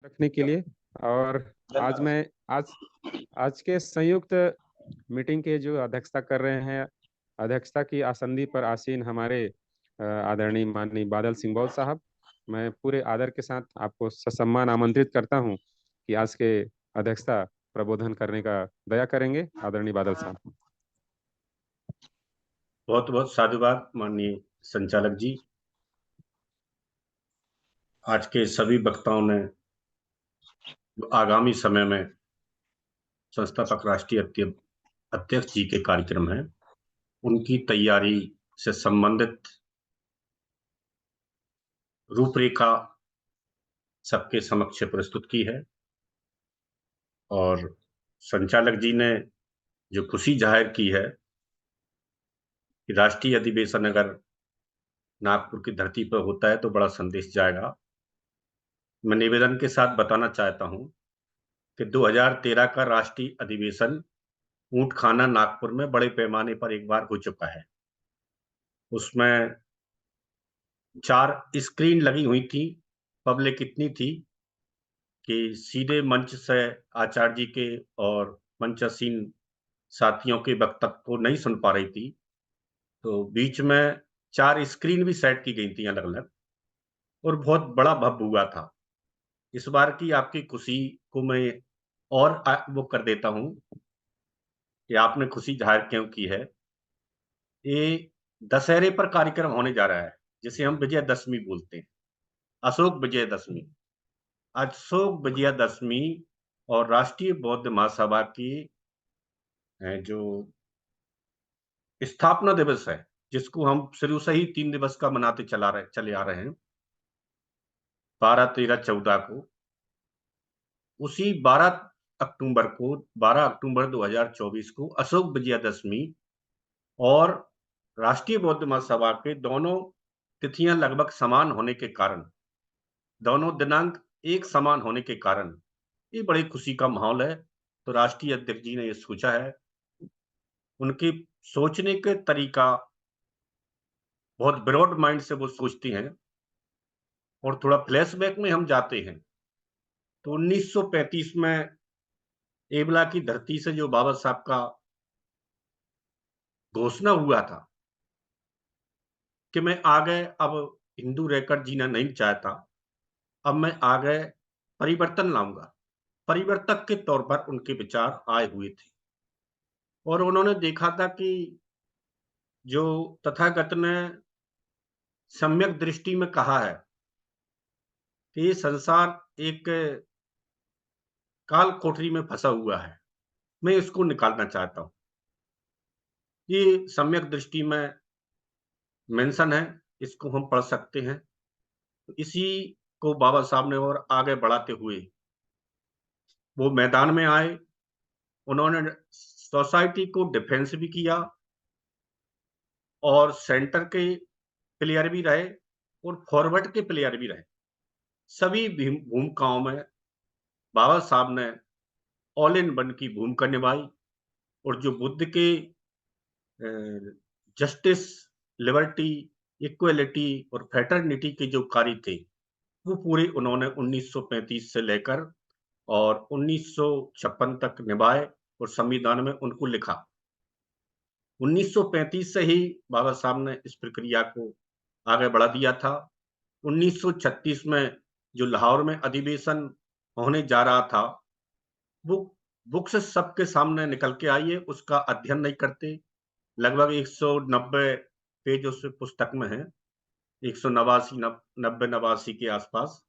रखने के लिए। और आज मैं आज आज के संयुक्त मीटिंग के जो अध्यक्षता कर रहे हैं, अध्यक्षता की आसंदी पर आसीन हमारे आदरणीय माननीय बादल सिंह बौद्ध साहब, मैं पूरे आदर के साथ आपको ससम्मान आमंत्रित करता हूं कि आज के अध्यक्षता प्रबोधन करने का दया करेंगे आदरणीय बादल साहब। बहुत बहुत साधुवाद माननीय संचालक जी। आज के सभी वक्ताओं ने आगामी समय में संस्थापक राष्ट्रीय अध्यक्ष जी के कार्यक्रम है उनकी तैयारी से संबंधित रूपरेखा सबके समक्ष प्रस्तुत की है। और संचालक जी ने जो खुशी जाहिर की है कि राष्ट्रीय अधिवेशन अगर नागपुर की धरती पर होता है तो बड़ा संदेश जाएगा। मैं निवेदन के साथ बताना चाहता हूं कि 2013 का राष्ट्रीय अधिवेशन ऊंट खाना नागपुर में बड़े पैमाने पर एक बार हो चुका है। उसमें 4 स्क्रीन लगी हुई थी। पब्लिक इतनी थी कि सीधे मंच से आचार्य जी के और मंचासीन साथियों के वक्तव्य को नहीं सुन पा रही थी, तो बीच में 4 स्क्रीन भी सेट की गई थी अलग अलग, और बहुत बड़ा भव्य हुआ था। इस बार की आपकी खुशी को मैं और वो कर देता हूं कि आपने खुशी जाहिर क्यों की है। ये दशहरे पर कार्यक्रम होने जा रहा है जिसे हम विजयदशमी बोलते हैं, अशोक विजयदशमी। अशोक विजयदशमी और राष्ट्रीय बौद्ध महासभा की जो स्थापना दिवस है, जिसको हम शुरू से ही 3 दिवस का मनाते चले आ रहे हैं, 12, 13, 14 को, उसी 12 अक्टूबर 2024 को अशोक विजयदशमी और राष्ट्रीय बौद्ध महासभा के दोनों तिथियां लगभग समान होने के कारण, दोनों दिनांक एक समान होने के कारण ये बड़ी खुशी का माहौल है। तो राष्ट्रीय अध्यक्ष जी ने ये सोचा है, उनकी सोचने के तरीका बहुत ब्रॉड माइंड से वो सोचती हैं। और थोड़ा फ्लैशबैक में हम जाते हैं तो 1935 में एबला की धरती से जो बाबा साहब का घोषणा हुआ था कि मैं आगे अब हिंदू रहकर जीना नहीं चाहता, अब मैं आगे परिवर्तन लाऊंगा, परिवर्तक के तौर पर उनके विचार आए हुए थे। और उन्होंने देखा था कि जो तथागत ने सम्यक दृष्टि में कहा है कि ये संसार एक काल कोठरी में फंसा हुआ है, मैं इसको निकालना चाहता हूं। ये सम्यक दृष्टि में मेंशन है, इसको हम पढ़ सकते हैं। तो इसी को बाबा साहब ने और आगे बढ़ाते हुए वो मैदान में आए। उन्होंने सोसाइटी को डिफेंस भी किया और सेंटर के प्लेयर भी रहे और फॉरवर्ड के प्लेयर भी रहे। सभी भूमिकाओं में बाबा साहब ने ऑल इन वन की भूमिका निभाई। और जो बुद्ध के जस्टिस, लिबर्टी, इक्वलिटी और फ्रेटर्निटी के जो कार्य थे, वो पूरे उन्होंने 1935 से लेकर और 1956 तक निभाए और संविधान में उनको लिखा। 1935 से ही बाबा साहब ने इस प्रक्रिया को आगे बढ़ा दिया था। 1936 में जो लाहौर में अधिवेशन होने जा रहा था, वो बुक्स सबके सामने निकल के आई है, उसका अध्ययन नहीं करते। लगभग 190 पेज उस पुस्तक में है, 189 90 89 के आसपास।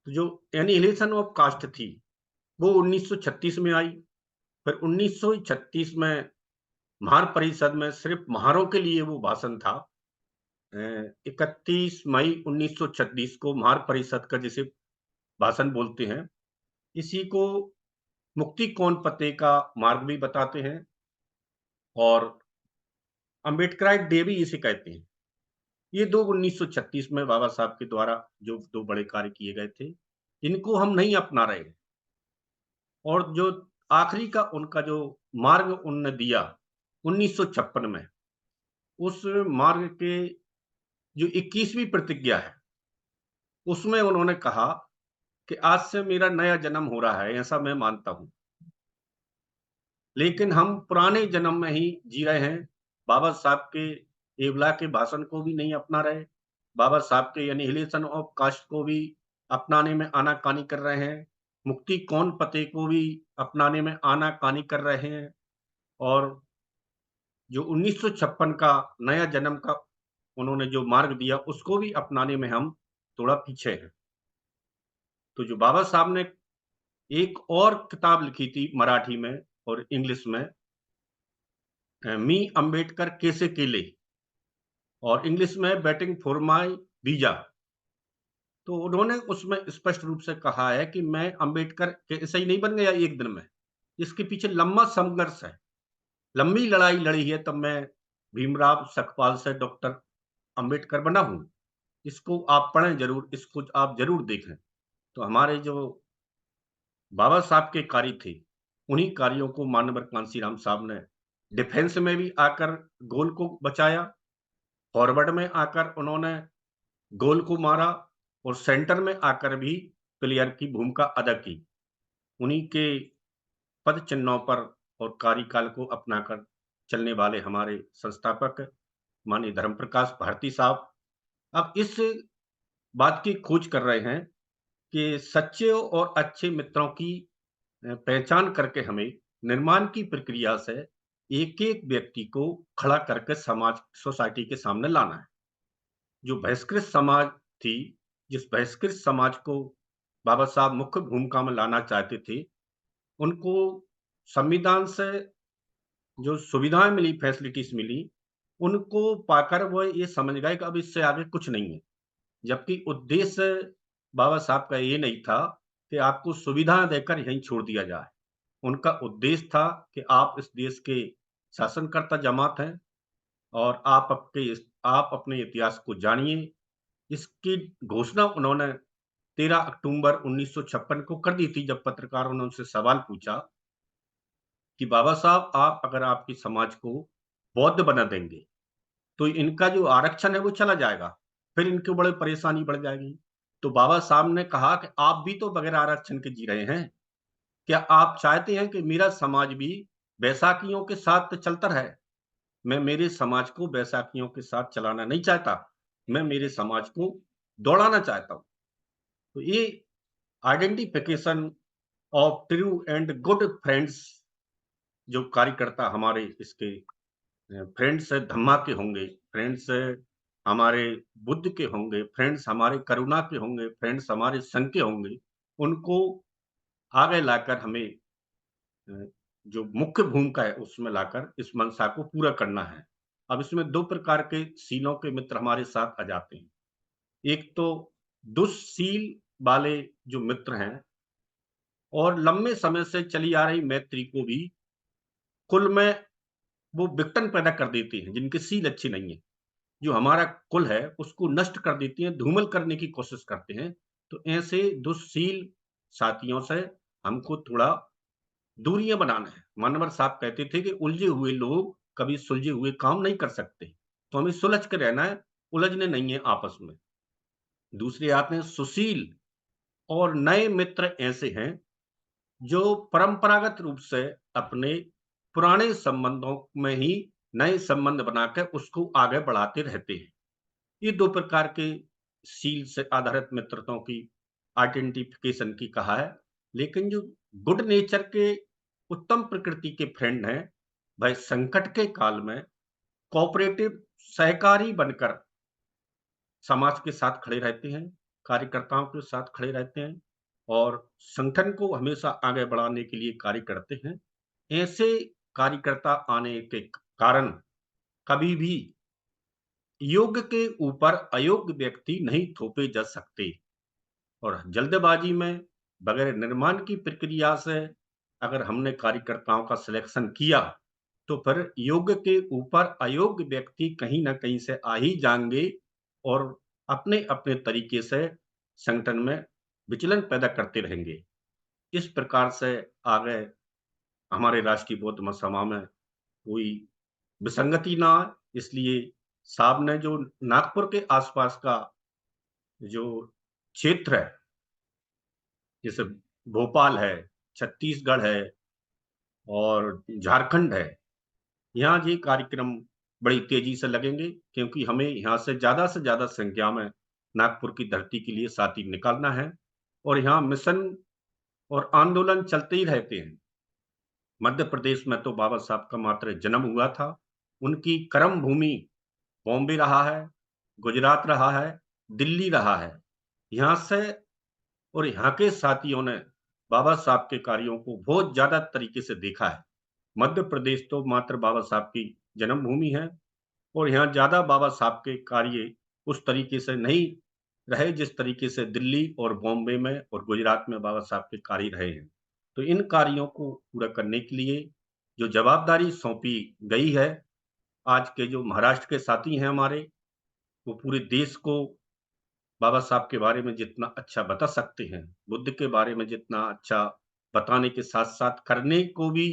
तो जो एनिहिलेशन ऑफ कास्ट थी वो 1936 में आई। फिर 1936 में महार परिषद में सिर्फ महारों के लिए वो भाषण था। 31 मई 1936 को महार परिषद का जिसे भाषण बोलते हैं, इसी को मुक्ति कौन पते का मार्ग भी बताते हैं और अम्बेडकराइट डे भी इसे कहते हैं। ये दो 1936 में बाबा साहब के द्वारा जो 2 बड़े कार्य किए गए थे, इनको हम नहीं अपना रहे हैं। और जो आखिरी का उनका जो मार्ग उन्होंने दिया 1956 में, उस मार्ग के जो 21वीं प्रतिज्ञा है, उसमें उन्होंने कहा कि आज से मेरा नया जन्म हो रहा है, ऐसा मैं मानता हूँ। लेकिन हम पुराने जन्म में ही जी रहे हैं। बाबा साहब के एवला के भाषण को भी नहीं अपना रहे। बाबा साहब के एनिहिलेशन ऑफ कास्ट को भी अपनाने में आनाकानी कर रहे हैं। मुक्ति कौन पते को भी अपनाने में आनाकानी कर रहे हैं। और जो 1956 का नया जन्म का उन्होंने जो मार्ग दिया, उसको भी अपनाने में हम थोड़ा पीछे हैं। तो जो बाबा साहब ने एक और किताब लिखी थी मराठी में और इंग्लिश में, मी अंबेडकर कैसे केले, और इंग्लिश में बैटिंग फॉर माय वीजा। तो उन्होंने उसमें स्पष्ट रूप से कहा है कि मैं अंबेडकर ऐसे ही नहीं बन गया एक दिन में। इसके पीछे लंबा संघर्ष है, लंबी लड़ाई लड़ी है, तब मैं भीमराव सकपाल से डॉक्टर अंबेडकर बना हूँ। इसको आप पढ़ें जरूर, इसको आप जरूर देखें। तो हमारे जो बाबा साहब के कार्य थे, उन्हीं कार्यों को मानवर कांसीराम साहब ने डिफेंस में भी आकर गोल को बचाया, फॉरवर्ड में आकर उन्होंने गोल को मारा, और सेंटर में आकर भी प्लेयर की भूमिका अदा की। उन्हीं के पद चिन्हों पर और कार्यकाल को अपनाकर चलने वाले हमारे संस्थापक माननीय धर्म प्रकाश भारती साहब अब इस बात की खोज कर रहे हैं कि सच्चे और अच्छे मित्रों की पहचान करके हमें निर्माण की प्रक्रिया से एक-एक व्यक्ति को खड़ा करके समाज सोसाइटी के सामने लाना है। जो बहिष्कृत समाज थी, जिस बहिष्कृत समाज को बाबा साहब मुख्य भूमिका में लाना चाहते थे, उनको संविधान से जो सुविधाएँ मिली, फैसिलिटीज़ मिली, उनको पाकर वो ये समझ गए कि अब इससे आगे कुछ नहीं है। जबकि उद्देश्य बाबा साहब का ये नहीं था कि आपको सुविधाएँ देकर यहीं छोड़ दिया जाए। उनका उद्देश्य था कि आप इस देश के शासनकर्ता जमात हैं और आप अपने इतिहास को जानिए। इसकी घोषणा उन्होंने 13 अक्टूबर 1956 को कर दी थी, जब पत्रकारों ने उनसे सवाल पूछा कि बाबा साहब, आप अगर आपके समाज को बौद्ध बना देंगे, तो इनका जो आरक्षण है वो चला जाएगा, फिर इनको बड़ी परेशानी बढ़ जाएगी। तो बाबा साहब ने कहा कि आप भी तो बगैर आरक्षण के जी रहे हैं। क्या आप चाहते हैं कि मेरा समाज भी बैसाखियों के साथ चलता रहे? मैं मेरे समाज को बैसाखियों के साथ चलाना नहीं चाहता। मैं मेरे समाज को दौड़ाना चाहता हूँ। तो ये identification of true and good friends, जो कार्यकर्ता हमारे इसके फ्रेंड्स धम्मा के होंगे, फ्रेंड्स हमारे बुद्ध के होंगे, फ्रेंड्स हमारे करुणा के होंगे, फ्रेंड्स हमारे संघ के होंगे, उनको आगे लाकर हमें अ, जो मुख्य भूमिका है उसमें लाकर इस मंशा को पूरा करना है। अब इसमें 2 प्रकार के सीलों के मित्र हमारे साथ आ जाते हैं। एक तो दुःशील वाले जो मित्र हैं, और लंबे समय से चली आ रही मैत्री को भी कुल में वो विघटन पैदा कर देती हैं, जिनकी सील अच्छी नहीं है। जो हमारा कुल है उसको नष्ट कर देती हैं, धूमिल करने की कोशिश करते हैं। तो ऐसे दुःशील साथियों से हमको थोड़ा दूरियाँ बनाना है। मानवर साहब कहते थे कि उलझे हुए लोग कभी सुलझे हुए काम नहीं कर सकते। तो हमें सुलझ के रहना है, उलझने नहीं है आपस में। दूसरे आते हैं सुशील और नए मित्र ऐसे हैं जो परंपरागत रूप से अपने पुराने संबंधों में ही नए संबंध बनाकर उसको आगे बढ़ाते रहते हैं। ये 2 प्रकार के सील से आधारित मित्रताओं की आइडेंटिफिकेशन की कहा है। लेकिन जो गुड नेचर के उत्तम प्रकृति के फ्रेंड हैं, वह संकट के काल में कोऑपरेटिव सहकारी बनकर समाज के साथ खड़े रहते हैं, कार्यकर्ताओं के साथ खड़े रहते हैं और संगठन को हमेशा आगे बढ़ाने के लिए कार्य करते हैं। ऐसे कार्यकर्ता आने के कारण कभी भी योग्य के ऊपर अयोग्य व्यक्ति नहीं थोपे जा सकते, और जल्दबाजी में बगैर निर्माण की प्रक्रिया से अगर हमने कार्यकर्ताओं का सिलेक्शन किया, तो फिर योग्य के ऊपर अयोग्य व्यक्ति कहीं न कहीं से आ ही जाएँगे और अपने-अपने तरीके से संगठन में विचलन पैदा करते रहेंगे। इस प्रकार से आगे हमारे राष्ट्रीय बौद्ध महासभा में कोई विसंगति ना आए, इसलिए साहब ने जो नागपुर के आसपास का जो क्षेत्र है, जैसे भोपाल है, छत्तीसगढ़ है और झारखंड है, यहाँ ये कार्यक्रम बड़ी तेजी से लगेंगे, क्योंकि हमें यहाँ से ज्यादा संख्या में नागपुर की धरती के लिए साथी निकालना है। और यहाँ मिशन और आंदोलन चलते ही रहते हैं। मध्य प्रदेश में तो बाबा साहब का मात्र जन्म हुआ था, उनकी कर्म भूमि बॉम्बे रहा है, गुजरात रहा है, दिल्ली रहा है। यहाँ से और यहाँ के साथियों ने बाबा साहब के कार्यों को बहुत ज्यादा तरीके से देखा है। मध्य प्रदेश तो मात्र बाबा साहब की जन्मभूमि है, और यहाँ ज्यादा बाबा साहब के कार्य उस तरीके से नहीं रहे जिस तरीके से दिल्ली और बॉम्बे में और गुजरात में बाबा साहब के कार्य रहे हैं। तो इन कार्यों को पूरा करने के लिए जो जवाबदारी सौंपी गई है, आज के जो महाराष्ट्र के साथी हैं हमारे, वो पूरे देश को बाबा साहब के बारे में जितना अच्छा बता सकते हैं, बुद्ध के बारे में जितना अच्छा बताने के साथ साथ करने को भी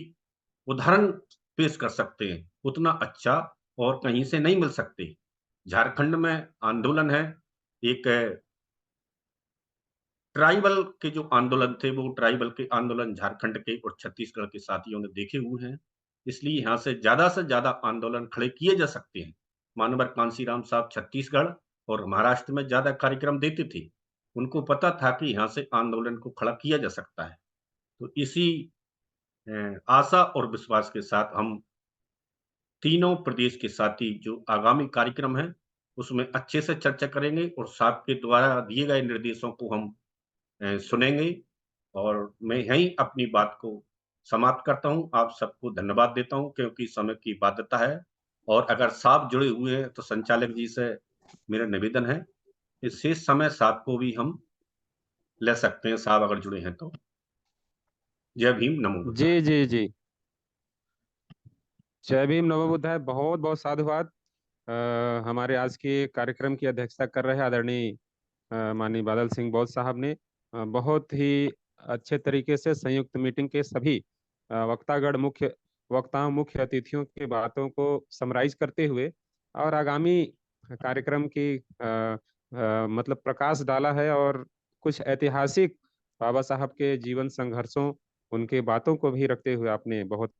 उदाहरण पेश कर सकते हैं, उतना अच्छा और कहीं से नहीं मिल सकते। झारखंड में आंदोलन है, एक ट्राइबल के जो आंदोलन थे, वो ट्राइबल के आंदोलन झारखंड के और छत्तीसगढ़ के साथियों ने देखे हुए हैं। इसलिए यहाँ से ज्यादा आंदोलन खड़े किए जा सकते हैं। मानवर कांसीराम साहब छत्तीसगढ़ और महाराष्ट्र में ज्यादा कार्यक्रम देते थे, उनको पता था कि यहाँ से आंदोलन को खड़ा किया जा सकता है। तो इसी आशा और विश्वास के साथ हम तीनों प्रदेश के साथी जो आगामी कार्यक्रम है उसमें अच्छे से चर्चा करेंगे, और साहब के द्वारा दिए गए निर्देशों को हम सुनेंगे। और मैं यहीं अपनी बात को समाप्त करता हूं। आप सबको धन्यवाद देता हूं, क्योंकि समय की बाध्यता है। और अगर साहब जुड़े हुए हैं तो संचालक जी से मेरा निवेदन है, इस शेष समय साहब को भी हम ले सकते हैं, साहब अगर जुड़े हैं तो। जय भीम, नमो बुद्धाय। जी जी जी। जय भीम नमो बुद्धाय। बहुत बहुत साधुवाद। हमारे आज के कार्यक्रम की अध्यक्षता कर रहे हैं आदरणीय माननीय बादल सिंह बौद्ध साहब ने बहुत ही अच्छे तरीके से संयुक्त मीटिंग के सभी वक्तागण, मुख्य वक्ताओं, मुख्य अतिथियों की बातों को समराइज करते हुए और आगामी कार्यक्रम की मतलब प्रकाश डाला है। और कुछ ऐतिहासिक बाबा साहब के जीवन संघर्षों, उनके बातों को भी रखते हुए आपने बहुत